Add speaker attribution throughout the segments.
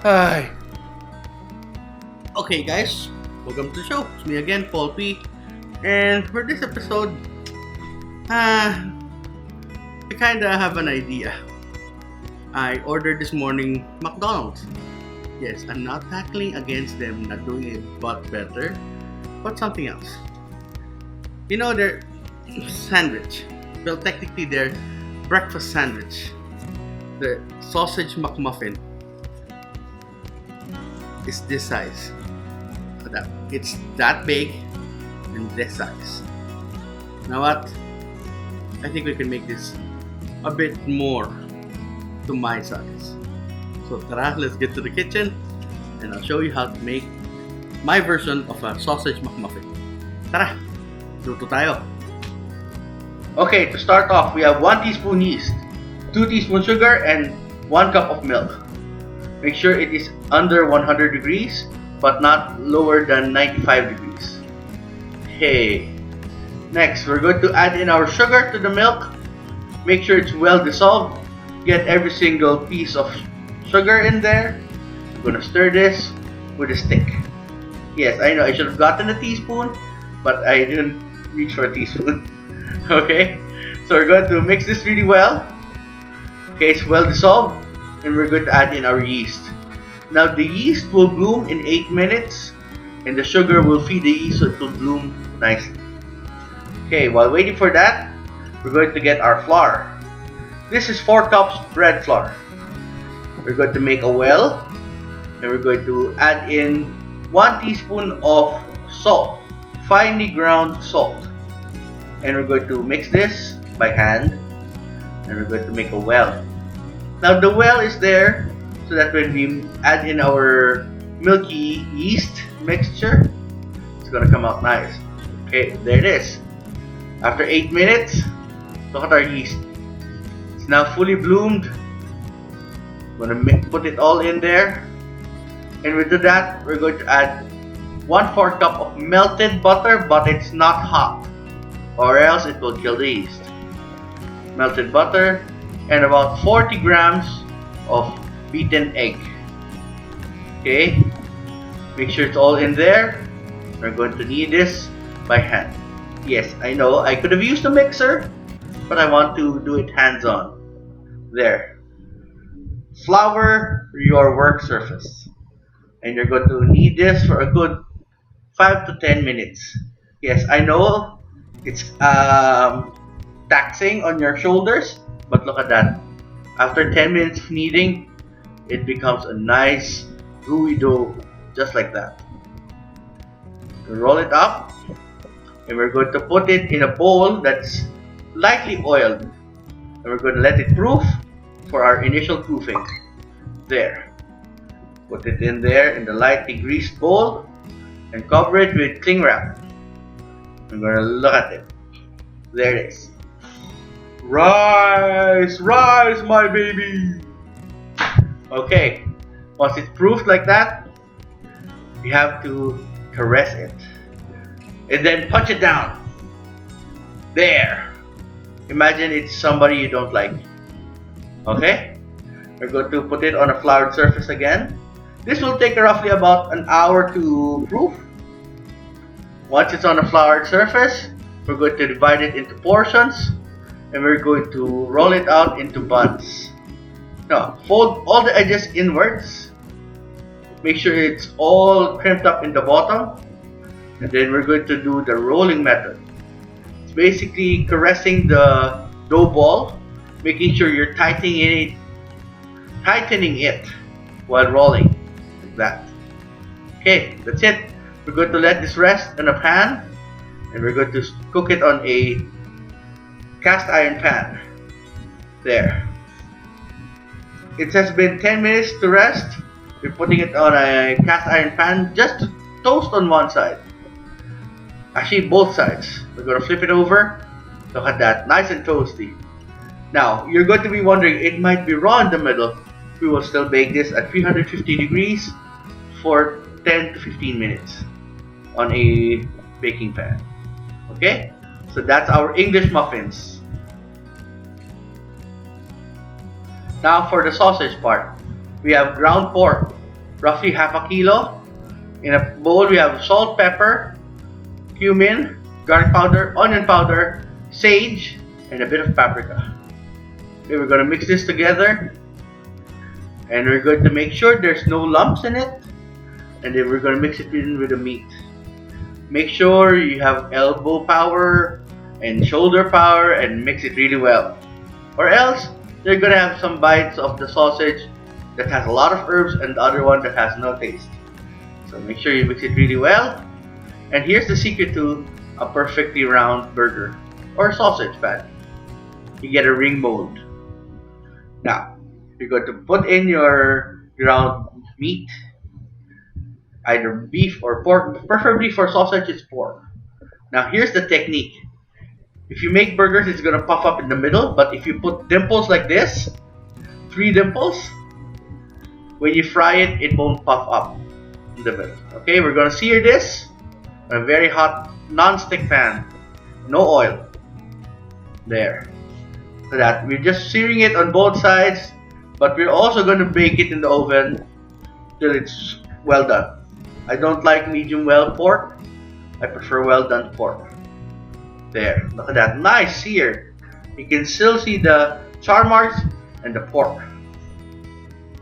Speaker 1: Hi. Okay, guys, welcome to the show. It's me again, Paul P. And for this episode, I kinda have an idea. I ordered this morning McDonald's. Yes, I'm not tackling against them not doing it but better, but something else. You know their sandwich. Well, technically their breakfast sandwich. The sausage McMuffin is this size. So that it's that big and this size. Now what? I think we can make this a bit more to my size. So tara, let's get to the kitchen and I'll show you how to make my version of a sausage McMuffin. Tara, luto tayo. Okay, to start off, we have 1 teaspoon yeast, 2 teaspoons sugar, and 1 cup of milk. Make sure it is under 100 degrees, but not lower than 95 degrees. Okay. Next, we're going to add in our sugar to the milk. Make sure it's well dissolved. Get every single piece of sugar in there. I'm going to stir this with a stick. Yes, I know I should have gotten a teaspoon, but I didn't reach for a teaspoon. Okay, so we're going to mix this really well. Okay, it's well dissolved. And we're going to add in our yeast. Now the yeast will bloom in 8 minutes and the sugar will feed the yeast so it will bloom nicely. Okay, while waiting for that, we're going to get our flour. This is 4 cups bread flour. We're going to make a well and we're going to add in 1 teaspoon of salt, finely ground salt. And we're going to mix this by hand and we're going to make a well. Now the well is there so that when we add in our milky yeast mixture, it's gonna come out nice. Okay, there it is. After 8 minutes, look at our yeast. It's now fully bloomed. I'm gonna put it all in there. And with that, we're going to add 1/4 cup of melted butter, but it's not hot, or else it will kill the yeast. Melted butter. And about 40 grams of beaten egg. Okay, make sure it's all in there. We're going to knead this by hand. Yes, I know I could have used a mixer, but I want to do it hands-on. There. Flour your work surface. And you're going to knead this for a good 5 to 10 minutes. Yes, I know it's taxing on your shoulders. But look at that. After 10 minutes of kneading, it becomes a nice gooey dough, just like that. We roll it up, and we're going to put it in a bowl that's lightly oiled. And we're going to let it proof for our initial proofing. There. Put it in there in the lightly greased bowl, and cover it with cling wrap. I'm going to look at it. There it is. Rise, rise, my baby. Okay, once it's proofed like that, you have to caress it and then punch it down. There. Imagine it's somebody you don't like. Okay, we're going to put it on a floured surface again. This will take roughly about an hour to proof. Once it's on a floured surface, we're going to divide it into portions. And we're going to roll it out into buns. Now, fold all the edges inwards. Make sure it's all crimped up in the bottom. And then we're going to do the rolling method. It's basically caressing the dough ball, making sure you're tightening it while rolling, like that. Okay, that's it. We're going to let this rest in a pan. And we're going to cook it on a cast iron pan. There. It has been 10 minutes to rest. We're putting it on a cast iron pan just to toast on one side. Actually, both sides. We're going to flip it over. Look at that. Nice and toasty. Now, you're going to be wondering, it might be raw in the middle. We will still bake this at 350 degrees for 10 to 15 minutes on a baking pan. Okay? So that's our English muffins. Now for the sausage part, we have ground pork, roughly half a kilo. In a bowl, we have salt, pepper, cumin, garlic powder, onion powder, sage, and a bit of paprika. Okay, we're going to mix this together, and we're going to make sure there's no lumps in it, and then we're going to mix it in with the meat. Make sure you have elbow power and shoulder power and mix it really well, or else you're going to have some bites of the sausage that has a lot of herbs and the other one that has no taste. So make sure you mix it really well. And here's the secret to a perfectly round burger or sausage patty. You get a ring mold. Now, you're going to put in your ground meat, either beef or pork. Preferably for sausage, it's pork. Now, here's the technique. If you make burgers, it's going to puff up in the middle, but if you put dimples like this, 3 dimples, when you fry it, it won't puff up in the middle. Okay, we're going to sear this on a very hot non-stick pan. No oil. There. So that we're just searing it on both sides, but we're also going to bake it in the oven till it's well done. I don't like medium well pork. I prefer well done pork. There. Look at that. Nice sear. You can still see the char marks and the pork.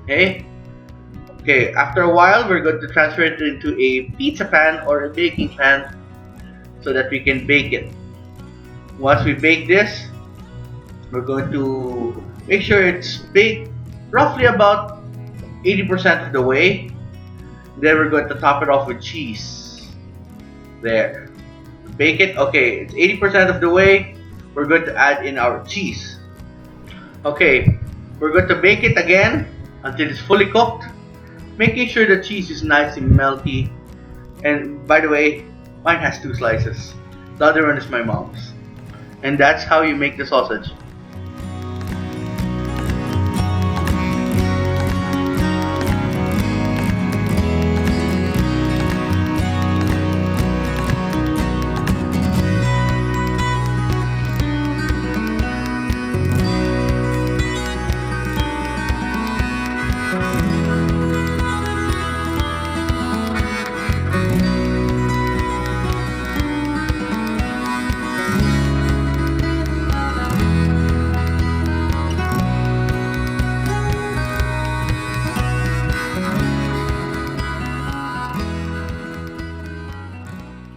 Speaker 1: Okay? Okay, after a while, we're going to transfer it into a pizza pan or a baking pan so that we can bake it. Once we bake this, we're going to make sure it's baked roughly about 80% of the way. Then we're going to top it off with cheese. There. Bake it. Okay, it's 80% of the way. We're going to add in our cheese. Okay, we're going to bake it again until it's fully cooked, making sure the cheese is nice and melty. And by the way, mine has 2 slices. The other one is my mom's. And that's how you make the sausage.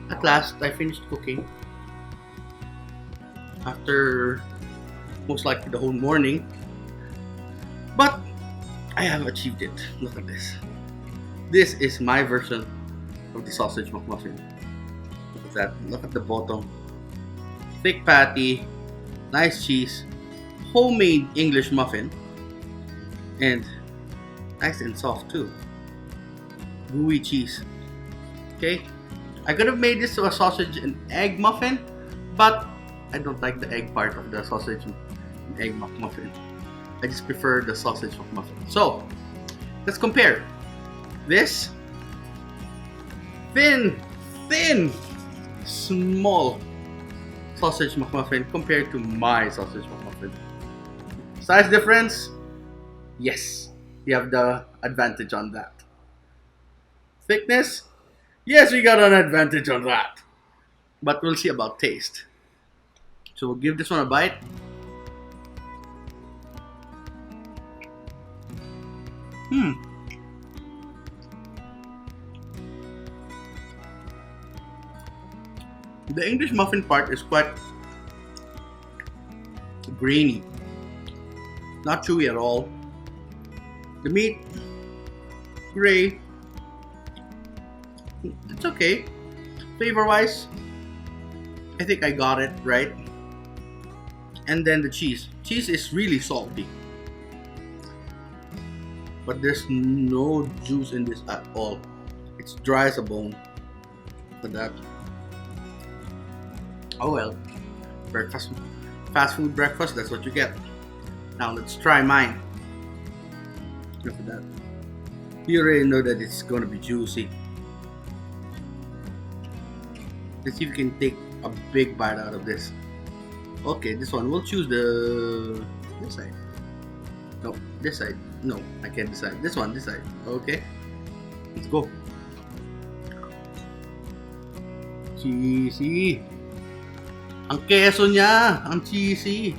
Speaker 1: At last, I finished cooking after most likely the whole morning, but I have achieved it. Look at this. This is my version of the sausage McMuffin. Look at that. Look at the bottom. Thick patty, nice cheese, homemade English muffin, and nice and soft too. Gooey cheese. Okay? I could have made this a sausage and egg muffin, but I don't like the egg part of the sausage and egg McMuffin. I just prefer the sausage McMuffin. So, let's compare. This thin, small sausage McMuffin compared to my sausage McMuffin. Size difference? Yes, you have the advantage on that. Thickness? Yes, we got an advantage on that. But we'll see about taste. So we'll give this one a bite. The English muffin part is quite grainy. Not chewy at all. The meat, gray. It's okay. Flavor wise, I think I got it right. And then the cheese. Cheese is really salty, but there's no juice in this at all. It's dry as a bone. But that. Oh well. Breakfast, fast food breakfast, that's what you get. Now let's try mine. Look at that. You already know that it's gonna be juicy. Let's see if we can take a big bite out of this. Okay, this one. We'll choose this side. No, this side. No, I can't decide. This one, this side. Okay. Let's go. Cheesy. Ang keso niya, ang cheesy.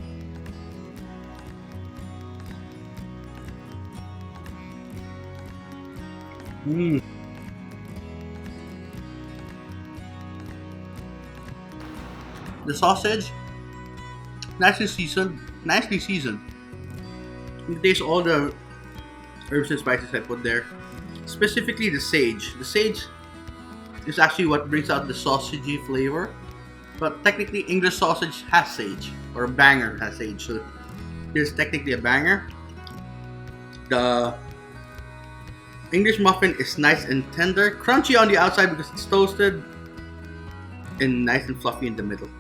Speaker 1: The sausage, nicely seasoned. You taste all the herbs and spices I put there. Specifically the sage. The sage is actually what brings out the sausagey flavor. But technically, English sausage has sage, or a banger has sage. So here's technically a banger. The English muffin is nice and tender, crunchy on the outside because it's toasted, and nice and fluffy in the middle.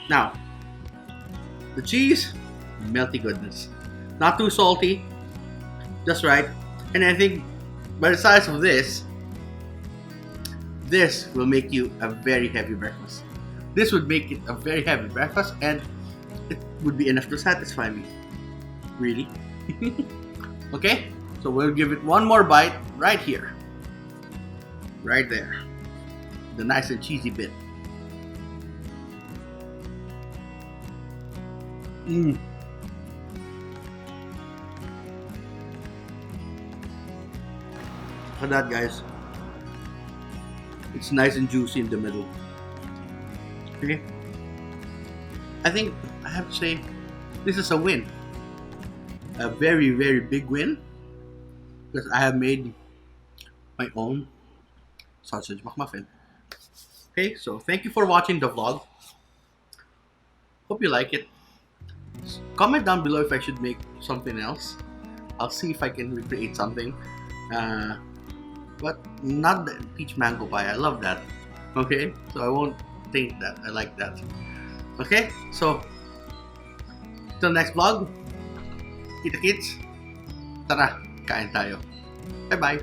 Speaker 1: Now, the cheese, melty goodness. Not too salty, just right. And I think by the size of this will make you a very heavy breakfast. This would make it a very heavy breakfast, and it would be enough to satisfy me. Really? Okay, so we'll give it one more bite right here. Right there. The nice and cheesy bit. Look at that, guys. It's nice and juicy in the middle. Okay. I think I have to say this is a win. A very, very big win. Because I have made my own sausage McMuffin. Okay, so thank you for watching the vlog. Hope you like it. Comment down below if I should make something else. I'll see if I can recreate something. But not the peach mango pie. I love that. Okay, so I won't taint that. I like that. Okay, so till next vlog. Kita kits. Tara, kain tayo. Bye bye.